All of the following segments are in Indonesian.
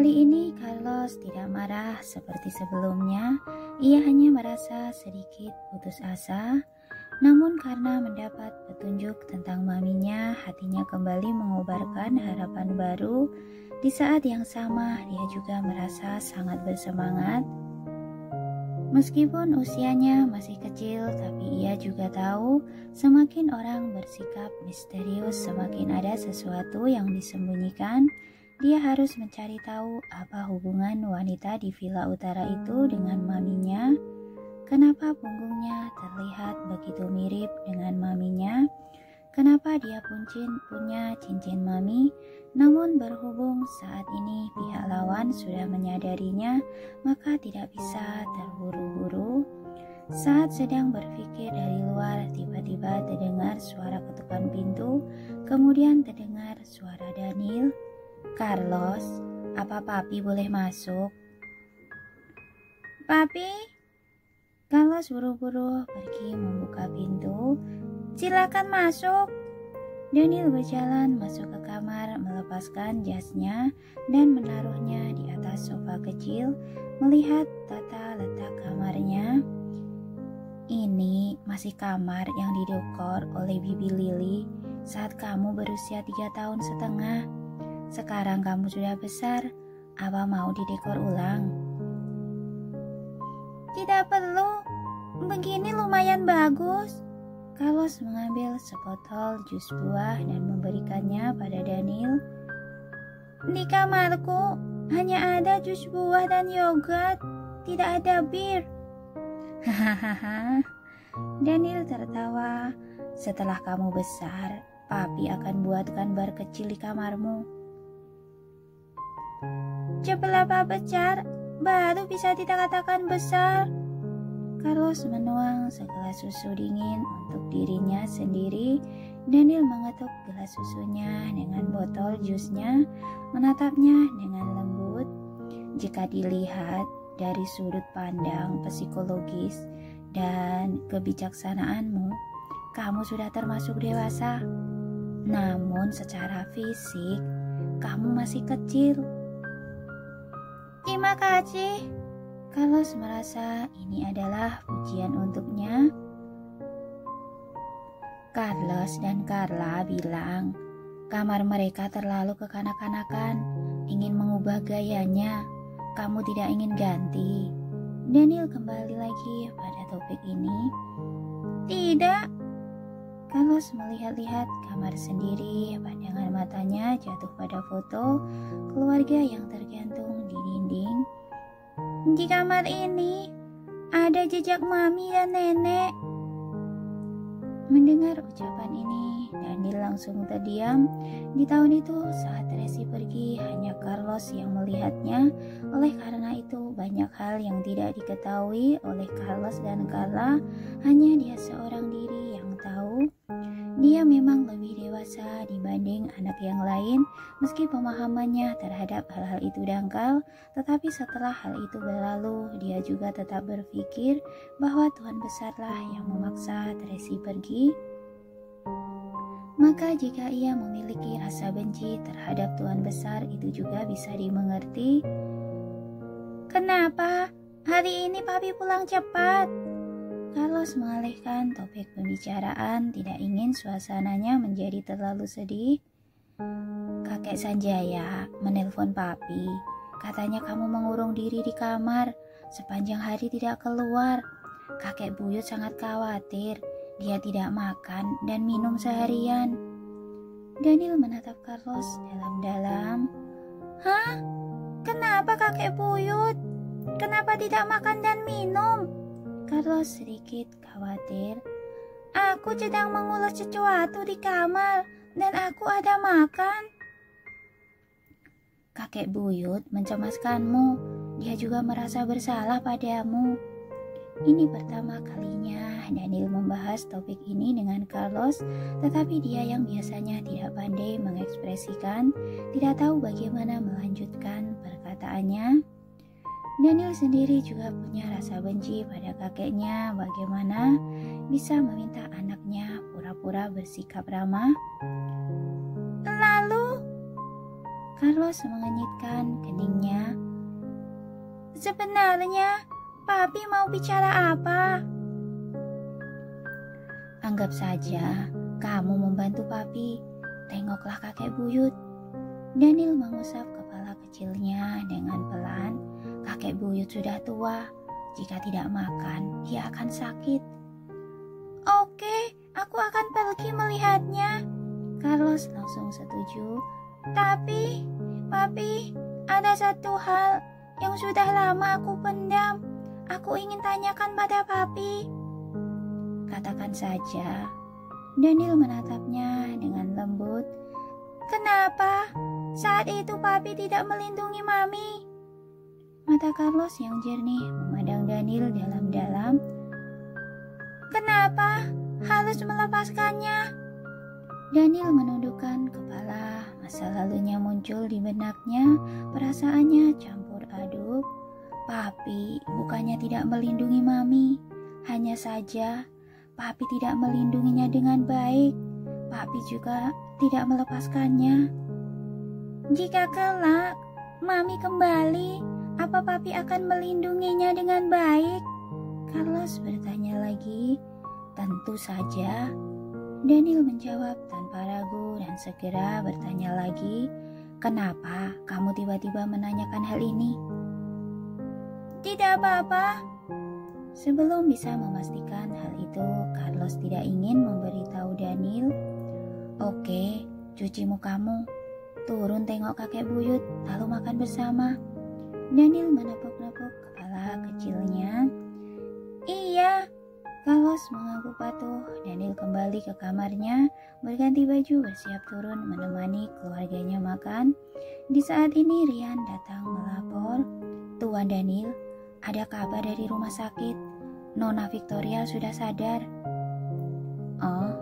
Kali ini Carlos tidak marah seperti sebelumnya. Ia hanya merasa sedikit putus asa. Namun karena mendapat petunjuk tentang maminya, hatinya kembali mengobarkan harapan baru. Di saat yang sama, dia juga merasa sangat bersemangat. Meskipun usianya masih kecil, tapi ia juga tahu semakin orang bersikap misterius, semakin ada sesuatu yang disembunyikan. Dia harus mencari tahu apa hubungan wanita di Villa Utara itu dengan maminya. Kenapa punggungnya terlihat begitu mirip dengan maminya? Kenapa dia punya cincin mami? Namun berhubung saat ini pihak lawan sudah menyadarinya, maka tidak bisa terburu-buru. Saat sedang berpikir dari luar, tiba-tiba terdengar suara ketukan pintu, kemudian terdengar suara Daniel. "Carlos, apa papi boleh masuk?" "Papi?" Carlos buru-buru pergi membuka pintu. "Silakan masuk." Daniel berjalan masuk ke kamar, melepaskan jasnya dan menaruhnya di atas sofa kecil. Melihat tata letak kamarnya, ini masih kamar yang didekor oleh Bibi Lily saat kamu berusia 3 tahun setengah. Sekarang kamu sudah besar, apa mau didekor ulang? "Tidak perlu, begini lumayan bagus." Carlos mengambil sebotol jus buah dan memberikannya pada Daniel. "Di kamarku hanya ada jus buah dan yogurt, tidak ada bir." Hahaha. Daniel tertawa. "Setelah kamu besar, papi akan buatkan bar kecil di kamarmu." "Seberapa besar baru bisa dikatakan besar?" Carlos menuang segelas susu dingin untuk dirinya sendiri. Daniel mengetuk gelas susunya dengan botol jusnya, menatapnya dengan lembut. "Jika dilihat dari sudut pandang psikologis dan kebijaksanaanmu, kamu sudah termasuk dewasa. Namun secara fisik, kamu masih kecil." "Terima kasih." Carlos merasa ini adalah pujian untuknya. Carlos dan Carla bilang kamar mereka terlalu kekanak-kanakan, ingin mengubah gayanya. Kamu tidak ingin ganti? Daniel kembali lagi pada topik ini. "Tidak." Carlos melihat-lihat kamar sendiri, pandangan matanya jatuh pada foto keluarga yang tergantung di dinding. "Di kamar ini ada jejak mami dan nenek." Mendengar ucapan ini, Daniel langsung terdiam. Di tahun itu saat Tracy pergi, hanya Carlos yang melihatnya. Oleh karena itu, banyak hal yang tidak diketahui oleh Carlos dan Carla. Hanya dia seorang diri yang tahu. Dia memang lebih dewasa dibanding anak yang lain, meski pemahamannya terhadap hal-hal itu dangkal. Tetapi setelah hal itu berlalu, dia juga tetap berpikir bahwa Tuhan besarlah yang memaksa Tracy pergi. Maka jika ia memiliki rasa benci terhadap Tuhan besar, itu juga bisa dimengerti. "Kenapa hari ini papi pulang cepat?" Carlos mengalihkan topik pembicaraan, tidak ingin suasananya menjadi terlalu sedih. "Kakek Sanjaya menelpon papi. Katanya kamu mengurung diri di kamar, sepanjang hari tidak keluar. Kakek buyut sangat khawatir, dia tidak makan dan minum seharian." Daniel menatap Carlos dalam-dalam. "Hah? Kenapa kakek buyut? Kenapa tidak makan dan minum?" Carlos sedikit khawatir. "Aku sedang mengulur sesuatu di kamar dan aku ada makan." "Kakek buyut mencemaskanmu. Dia juga merasa bersalah padamu." Ini pertama kalinya Daniel membahas topik ini dengan Carlos, tetapi dia yang biasanya tidak pandai mengekspresikan, tidak tahu bagaimana melanjutkan perkataannya. Daniel sendiri juga punya rasa benci pada kakeknya. Bagaimana bisa meminta anaknya pura-pura bersikap ramah? "Lalu Carlos mengenyitkan keningnya. Sebenarnya, Papi mau bicara apa? Anggap saja kamu membantu Papi. Tengoklah kakek buyut. Daniel mengusap kepala kecilnya dengan pelan. Kakek buyut sudah tua. Jika tidak makan, dia akan sakit. Oke, aku akan pergi melihatnya. Carlos langsung setuju. Tapi, Papi, ada satu hal yang sudah lama aku pendam. Aku ingin tanyakan pada Papi. Katakan saja. Daniel menatapnya dengan lembut. Kenapa saat itu Papi tidak melindungi Mami? Mata Carlos yang jernih memandang Daniel dalam-dalam. Kenapa harus melepaskannya? Daniel menundukkan kepala. Masa lalunya muncul di benaknya. Perasaannya campur aduk. Papi bukannya tidak melindungi Mami. Hanya saja Papi tidak melindunginya dengan baik. Papi juga tidak melepaskannya. Jika kelak Mami kembali, apa Papi akan melindunginya dengan baik? Carlos bertanya lagi. Tentu saja. Daniel menjawab tanpa ragu dan segera bertanya lagi. Kenapa kamu tiba-tiba menanyakan hal ini? Tidak apa-apa. Sebelum bisa memastikan hal itu, Carlos tidak ingin memberitahu Daniel. Oke, cuci mukamu. Turun tengok kakek buyut, lalu makan bersama. Daniel menepuk-nepuk kepala kecilnya. Iya. Carlos mengangguk patuh. Daniel kembali ke kamarnya, berganti baju, bersiap turun menemani keluarganya makan. Di saat ini Rian datang melapor. Tuan Daniel, ada kabar dari rumah sakit. Nona Victoria sudah sadar. Oh,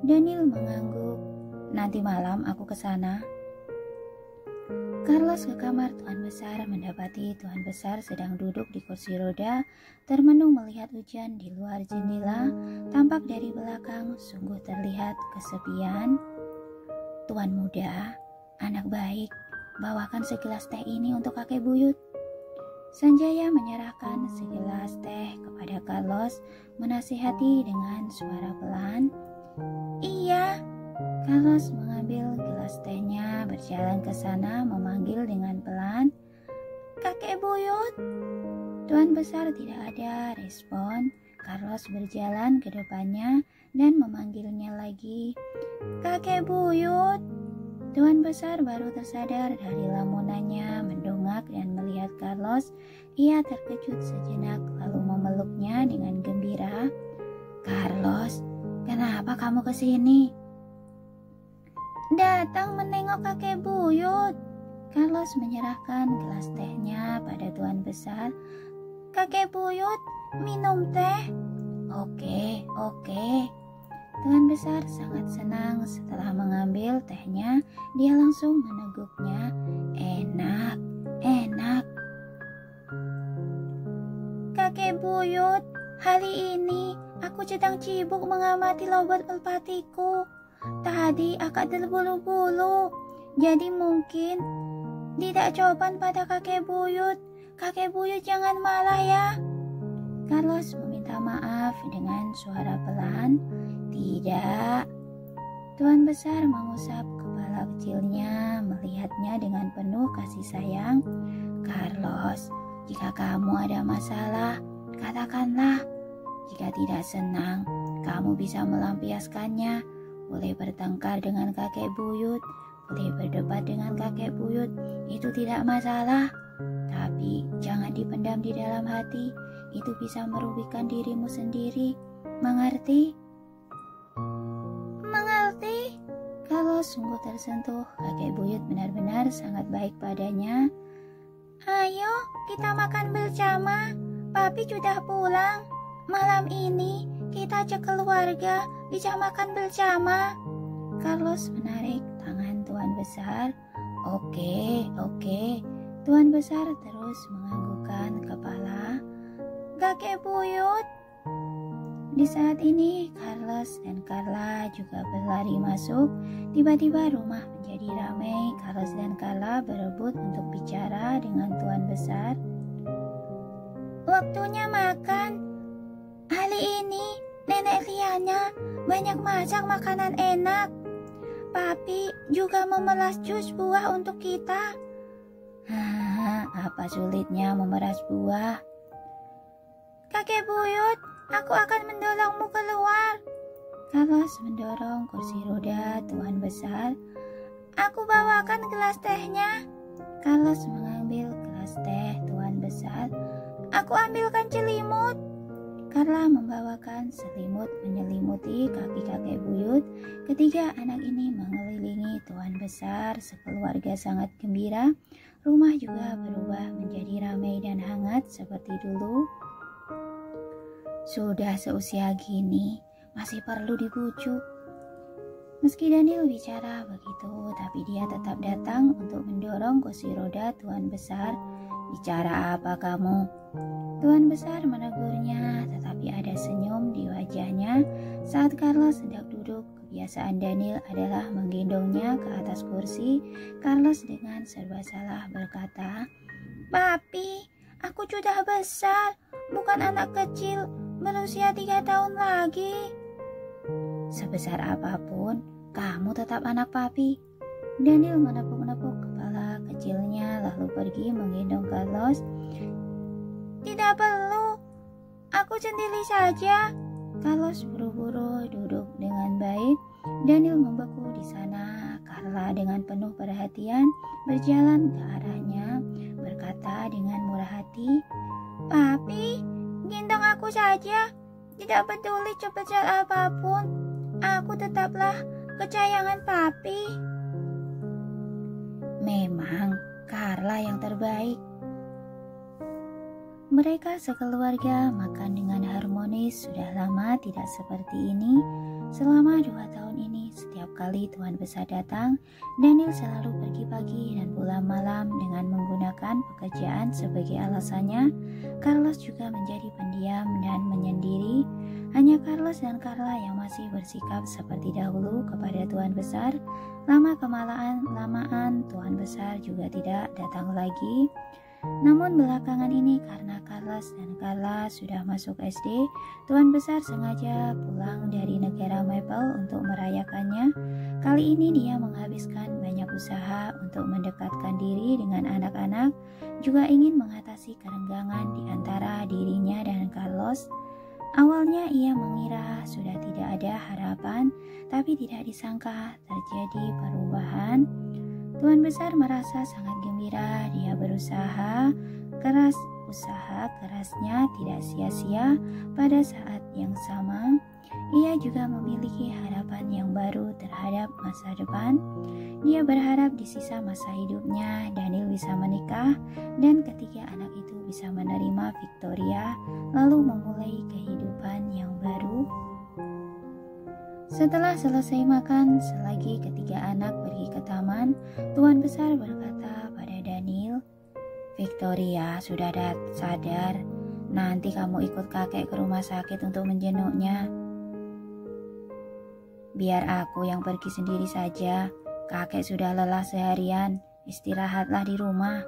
Daniel mengangguk. Nanti malam aku ke sana. Carlos ke kamar Tuan Besar mendapati Tuan Besar sedang duduk di kursi roda, termenung melihat hujan di luar jendela. Tampak dari belakang sungguh terlihat kesepian. Tuan muda, anak baik, bawakan segelas teh ini untuk kakek buyut. Sanjaya menyerahkan segelas teh kepada Carlos, menasihati dengan suara pelan. Iya. Carlos mengambil gelas tehnya, berjalan ke sana, memanggil dengan pelan. Kakek buyut. Tuan Besar tidak ada respon. Carlos berjalan ke depannya dan memanggilnya lagi. Kakek buyut. Tuan Besar baru tersadar dari lamunannya, mendongak dan melihat Carlos. Ia terkejut sejenak lalu memeluknya dengan gembira. Carlos, kenapa kamu ke sini? Datang menengok kakek buyut. Carlos menyerahkan gelas tehnya pada Tuan Besar. Kakek buyut, minum teh. Oke. Tuan Besar sangat senang setelah mengambil tehnya. Dia langsung meneguknya. Enak. Kakek buyut, hari ini aku sedang sibuk mengamati lobot merpatiku. Tadi agak terbulu-bulu, jadi mungkin tidak jawaban pada kakek buyut. Kakek buyut jangan marah ya. Carlos meminta maaf dengan suara pelan. Tidak. Tuan Besar mengusap kepala kecilnya, melihatnya dengan penuh kasih sayang. Carlos, jika kamu ada masalah, katakanlah. Jika tidak senang, kamu bisa melampiaskannya. Boleh bertengkar dengan kakek buyut, boleh berdebat dengan kakek buyut, itu tidak masalah. Tapi jangan dipendam di dalam hati, itu bisa merugikan dirimu sendiri. Mengerti? Mengerti? Kalau sungguh tersentuh, kakek buyut benar-benar sangat baik padanya. Ayo, kita makan bersama. Papi sudah pulang. Malam ini kita ajak keluarga bisa makan bersama. Carlos menarik tangan Tuan Besar. Oke. Tuan Besar terus menganggukkan kepala. Kakek buyut. Di saat ini Carlos Carlos dan Carla juga berlari masuk, tiba-tiba rumah menjadi ramai. Carlos dan Carla berebut untuk bicara dengan Tuan Besar. Waktunya makan. Hari ini Nenek Liana banyak masak makanan enak. Papi juga memeras jus buah untuk kita. Apa sulitnya memeras buah? Kakek buyut, aku akan mendorongmu keluar. Carlos mendorong kursi roda Tuan Besar. Aku bawakan gelas tehnya. Carlos mengambil gelas teh Tuan Besar. Aku ambilkan selimut. Carla membawakan selimut menyelimuti kaki kakek buyut. Ketiga anak ini mengelilingi Tuan Besar. Sekeluarga sangat gembira. Rumah juga berubah menjadi ramai dan hangat seperti dulu. Sudah seusia gini, masih perlu dibujuk. Meski Daniel bicara begitu, tapi dia tetap datang untuk mendorong kursi roda Tuan Besar. Bicara apa kamu? Tuan Besar menegurnya, tetapi ada senyum di wajahnya. Saat Carlos hendak duduk, kebiasaan Daniel adalah menggendongnya ke atas kursi. Carlos dengan serba salah berkata, Papi, aku sudah besar, bukan anak kecil, berusia 3 tahun lagi. Sebesar apapun, kamu tetap anak papi. Daniel menepuk-nepuk kepala kecilnya lalu pergi menggendong Carlos. Tidak perlu, aku sendiri saja. Carlos buru-buru duduk dengan baik. Daniel membeku di sana. Carla dengan penuh perhatian berjalan ke arahnya, berkata dengan murah hati, Papi, gendong aku saja. Tidak peduli sebesar apapun, aku tetaplah kesayangan papi. Memang Carla yang terbaik. Mereka sekeluarga makan dengan harmonis. Sudah lama tidak seperti ini. Selama 2 tahun ini, setiap kali Tuan Besar datang, Daniel selalu pergi pagi dan pulang malam dengan menggunakan pekerjaan sebagai alasannya. Carlos juga menjadi pendiam dan menyendiri. Hanya Carlos dan Carla yang masih bersikap seperti dahulu kepada Tuan Besar. Lamaan Tuan Besar juga tidak datang lagi. Namun belakangan ini karena Carlos dan Carla sudah masuk SD, Tuan Besar sengaja pulang dari negara Maple untuk merayakannya. Kali ini dia menghabiskan banyak usaha untuk mendekatkan diri dengan anak-anak, juga ingin mengatasi kerenggangan di antara dirinya dan Carlos. Awalnya ia mengira sudah tidak ada harapan, tapi tidak disangka terjadi perubahan. Tuan Besar merasa sangat gembira. Dia berusaha keras, usaha kerasnya tidak sia-sia. Pada saat yang sama, ia juga memiliki harapan yang baru terhadap masa depan. Dia berharap di sisa masa hidupnya Daniel bisa menikah dan ketiga anak itu bisa menerima Victoria lalu memulai kehidupan yang baru. Setelah selesai makan, selagi ketiga anak pergi ke taman, Tuan Besar berkata pada Daniel, Victoria sudah sadar, nanti kamu ikut kakek ke rumah sakit untuk menjenguknya. Biar aku yang pergi sendiri saja, kakek sudah lelah seharian, istirahatlah di rumah.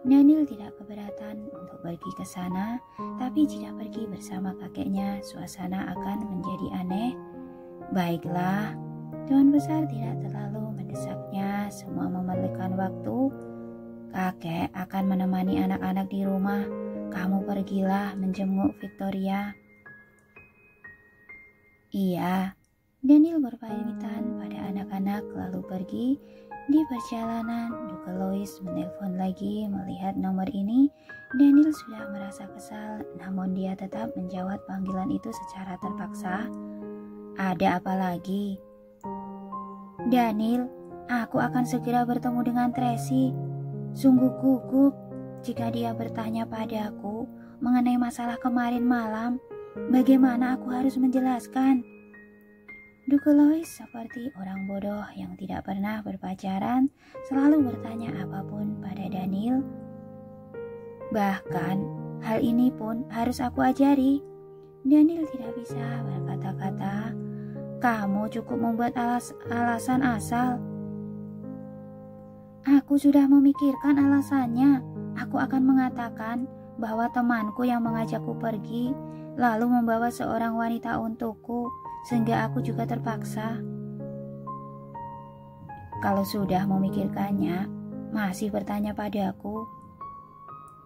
Daniel tidak keberatan untuk pergi ke sana, tapi jika pergi bersama kakeknya, suasana akan menjadi aneh. Baiklah, Tuan Besar tidak terlalu mendesaknya, semua memerlukan waktu. Kakek akan menemani anak-anak di rumah, kamu pergilah menjenguk Victoria. Iya, Daniel berpamitan pada anak-anak lalu pergi. Di perjalanan, Duke Louis menelpon lagi. Melihat nomor ini, Daniel sudah merasa kesal, namun dia tetap menjawab panggilan itu secara terpaksa. Ada apa lagi? Daniel, aku akan segera bertemu dengan Tracy. Sungguh gugup jika dia bertanya padaku mengenai masalah kemarin malam. Bagaimana aku harus menjelaskan? Duke Louis seperti orang bodoh yang tidak pernah berpacaran, selalu bertanya apapun pada Daniel. Bahkan hal ini pun harus aku ajari. Daniel tidak bisa berkata-kata. Kamu cukup membuat alasan asal. Aku sudah memikirkan alasannya. Aku akan mengatakan bahwa temanku yang mengajakku pergi lalu membawa seorang wanita untukku, sehingga aku juga terpaksa. Kalau sudah memikirkannya, masih bertanya padaku.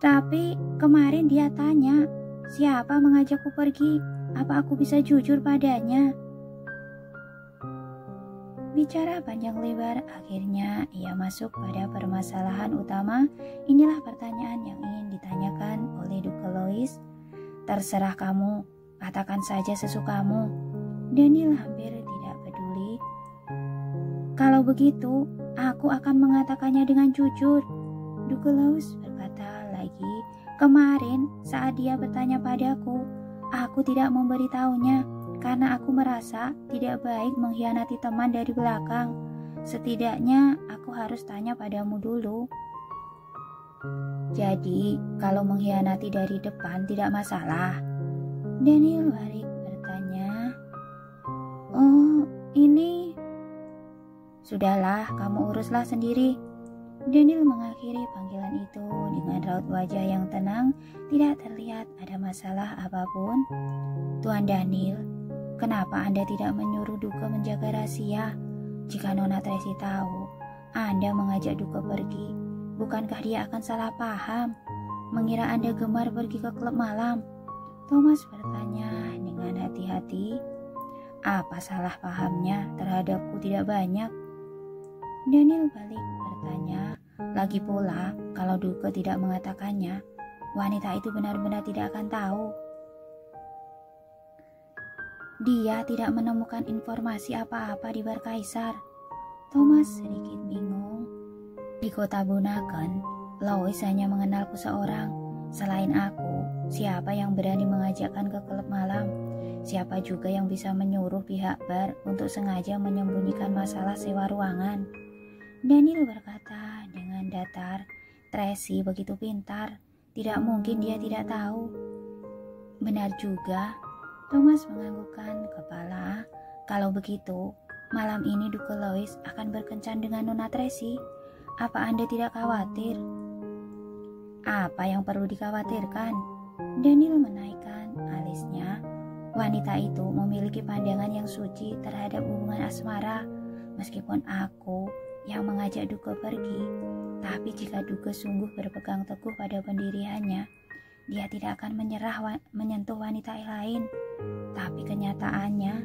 Tapi kemarin dia tanya, siapa mengajakku pergi? Apa aku bisa jujur padanya? Bicara panjang lebar, akhirnya ia masuk pada permasalahan utama. Inilah pertanyaan yang ingin ditanyakan oleh Duke Lois. Terserah kamu, katakan saja sesukamu. Daniel hampir tidak peduli. Kalau begitu, aku akan mengatakannya dengan jujur. Duke Lois berkata lagi, kemarin saat dia bertanya padaku, aku tidak memberitahunya. Karena aku merasa tidak baik mengkhianati teman dari belakang. Setidaknya aku harus tanya padamu dulu. Jadi, kalau mengkhianati dari depan tidak masalah? Daniel balik bertanya. Oh, ini... Sudahlah, kamu uruslah sendiri. Daniel mengakhiri panggilan itu dengan raut wajah yang tenang. Tidak terlihat ada masalah apapun. Tuan Daniel, kenapa Anda tidak menyuruh Duke menjaga rahasia? Jika Nona Tracy tahu Anda mengajak Duke pergi, bukankah dia akan salah paham, mengira Anda gemar pergi ke klub malam? Thomas bertanya dengan hati-hati. Apa salah pahamnya terhadapku tidak banyak? Daniel balik bertanya. Lagi pula, kalau Duke tidak mengatakannya, wanita itu benar-benar tidak akan tahu. Dia tidak menemukan informasi apa-apa di Bar Kaisar. Thomas sedikit bingung. Di kota Bunaken, Lois hanya mengenalku seorang. Selain aku, siapa yang berani mengajakkan ke klub malam? Siapa juga yang bisa menyuruh pihak bar untuk sengaja menyembunyikan masalah sewa ruangan? Daniel berkata dengan datar, Tracy begitu pintar, tidak mungkin dia tidak tahu. Benar juga. Thomas menganggukkan kepala. Kalau begitu, malam ini Duke Lois akan berkencan dengan Nona Tracy. Apa Anda tidak khawatir? Apa yang perlu dikhawatirkan? Daniel menaikkan alisnya. Wanita itu memiliki pandangan yang suci terhadap hubungan asmara. Meskipun aku yang mengajak Duke pergi, tapi jika Duke sungguh berpegang teguh pada pendiriannya, dia tidak akan menyentuh wanita lain. Tapi kenyataannya,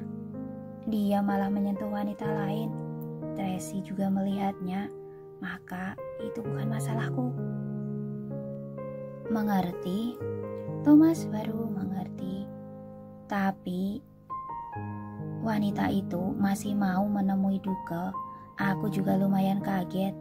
dia malah menyentuh wanita lain. Tracy juga melihatnya, maka itu bukan masalahku. Mengerti? Thomas baru mengerti. Tapi wanita itu masih mau menemui Duke. Aku juga lumayan kaget.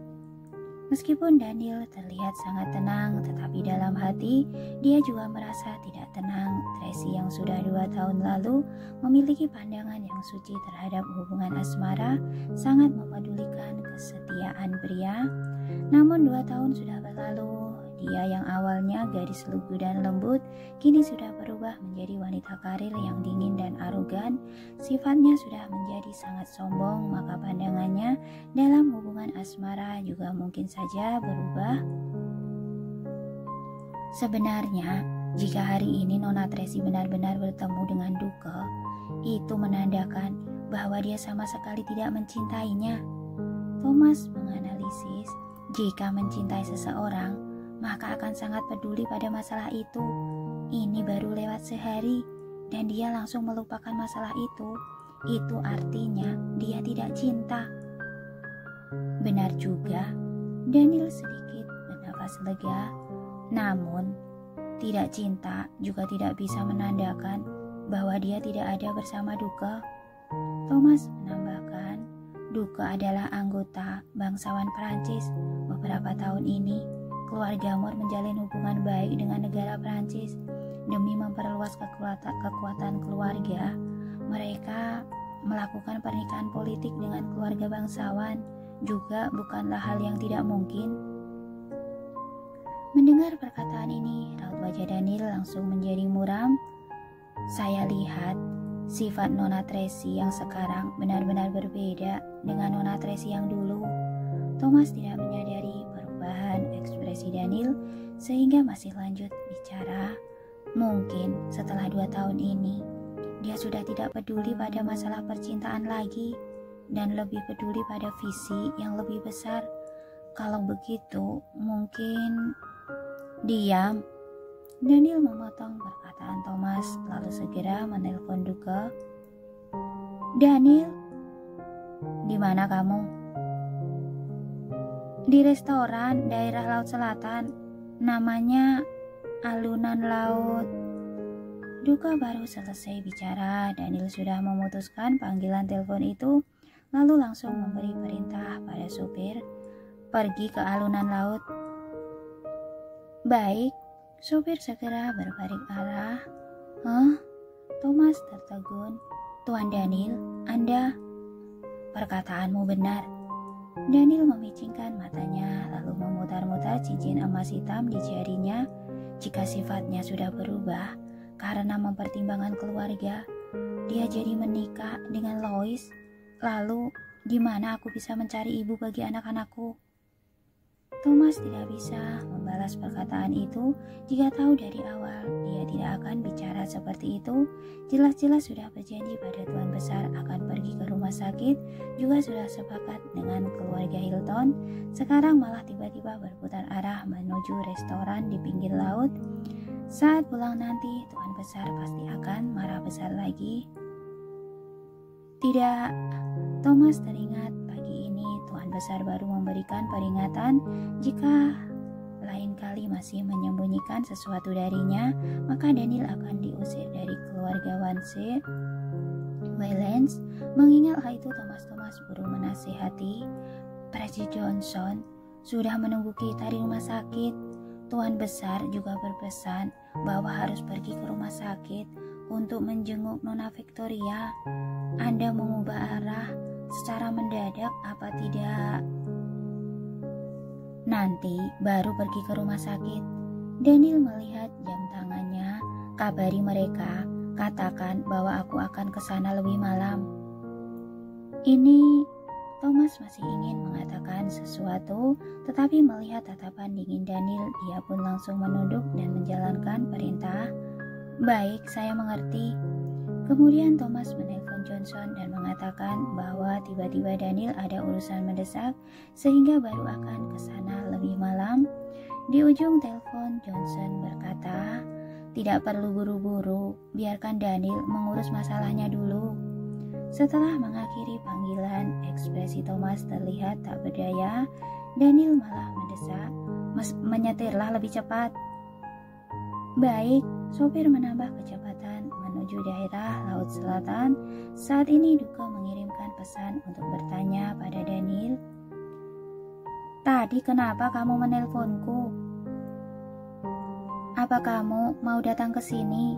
Meskipun Daniel terlihat sangat tenang, tetapi dalam hati dia juga merasa tidak tenang. Tracy yang sudah 2 tahun lalu memiliki pandangan yang suci terhadap hubungan asmara sangat memedulikan kesetiaan pria. Namun 2 tahun sudah berlalu. Dia yang awalnya gadis lugu dan lembut, kini sudah berubah menjadi wanita karir yang dingin dan arogan. Sifatnya sudah menjadi sangat sombong, maka pandangannya dalam hubungan asmara juga mungkin saja berubah. Sebenarnya, jika hari ini Nona Tracy benar-benar bertemu dengan Duke, itu menandakan bahwa dia sama sekali tidak mencintainya. Thomas menganalisis, jika mencintai seseorang, maka akan sangat peduli pada masalah itu. Ini baru lewat sehari, dan dia langsung melupakan masalah itu. Itu artinya dia tidak cinta. Benar juga, Daniel sedikit bernafas lega. Namun, tidak cinta juga tidak bisa menandakan bahwa dia tidak ada bersama Duke. Thomas menambahkan, Duke adalah anggota bangsawan Prancis. Beberapa tahun ini, keluarga Moore menjalin hubungan baik dengan negara Prancis. Demi memperluas kekuatan keluarga, mereka melakukan pernikahan politik dengan keluarga bangsawan. Juga bukanlah hal yang tidak mungkin. Mendengar perkataan ini, raut wajah Daniel langsung menjadi muram. Saya lihat sifat Nona Tracy yang sekarang benar-benar berbeda dengan Nona Tracy yang dulu. Thomas tidak menyadari perubahan ekspresi Daniel sehingga masih lanjut bicara. Mungkin setelah 2 tahun ini, dia sudah tidak peduli pada masalah percintaan lagi dan lebih peduli pada visi yang lebih besar. Kalau begitu, mungkin diam. Daniel memotong perkataan Thomas lalu segera menelpon Duke. Daniel, di mana kamu? Di restoran daerah Laut Selatan, namanya Alunan Laut. Duke baru selesai bicara, Daniel sudah memutuskan panggilan telepon itu, lalu langsung memberi perintah pada supir, pergi ke alunan laut. Baik, supir segera berbalik arah. Thomas tertegun. Tuan Daniel, Anda? Perkataanmu benar. Daniel memicingkan matanya, lalu memutar-mutar cincin emas hitam di jarinya. Jika sifatnya sudah berubah karena mempertimbangkan keluarga, dia jadi menikah dengan Lois. Lalu, di mana aku bisa mencari ibu bagi anak-anakku? Thomas tidak bisa membalas perkataan itu jika tahu dari awal dia tidak akan bicara seperti itu. Jelas-jelas sudah berjanji pada Tuan Besar akan pergi ke rumah sakit, juga sudah sepakat dengan keluarga Hilton. Sekarang malah tiba-tiba berputar arah menuju restoran di pinggir laut. Saat pulang nanti, Tuan Besar pasti akan marah besar lagi. Tidak, Thomas teringat pagi ini Tuan Besar baru memberikan peringatan jika lain kali masih menyembunyikan sesuatu darinya, maka Daniel akan diusir dari keluarga Waylands. Mengingat hal itu, Thomas buru menasihati, Presiden Johnson sudah menunggu kita di rumah sakit. Tuan Besar juga berpesan bahwa harus pergi ke rumah sakit untuk menjenguk Nona Victoria. Anda mengubah arah secara mendadak apa tidak? Nanti baru pergi ke rumah sakit. Daniel melihat jam tangannya. Kabari mereka, katakan bahwa aku akan ke sana lebih malam. Ini Thomas masih ingin mengatakan sesuatu, tetapi melihat tatapan dingin Daniel, dia pun langsung menunduk dan menjalankan perintah. Baik, saya mengerti. Kemudian Thomas menelpon Johnson dan mengatakan bahwa tiba-tiba Daniel ada urusan mendesak sehingga baru akan ke sana lebih malam. Di ujung telepon Johnson berkata, tidak perlu buru-buru, biarkan Daniel mengurus masalahnya dulu. Setelah mengakhiri panggilan, ekspresi Thomas terlihat tak berdaya. Daniel malah mendesak, menyetirlah lebih cepat. Baik, sopir menambah kecepatan menuju daerah Laut Selatan. Saat ini Duke mengirimkan pesan untuk bertanya pada Daniel. Tadi kenapa kamu menelponku? Apa kamu mau datang ke sini?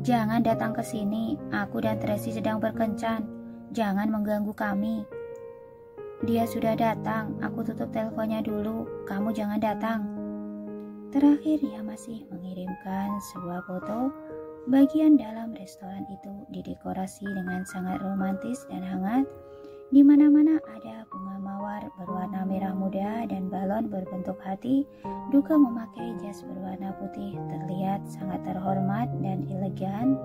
Jangan datang ke sini, aku dan Tracy sedang berkencan. Jangan mengganggu kami. Dia sudah datang, aku tutup teleponnya dulu. Kamu jangan datang. Terakhir dia masih mengirimkan sebuah foto. Bagian dalam restoran itu didekorasi dengan sangat romantis dan hangat. Di mana-mana ada bunga mawar berwarna merah muda dan balon berbentuk hati. Duke memakai jas berwarna putih, terlihat sangat terhormat dan elegan.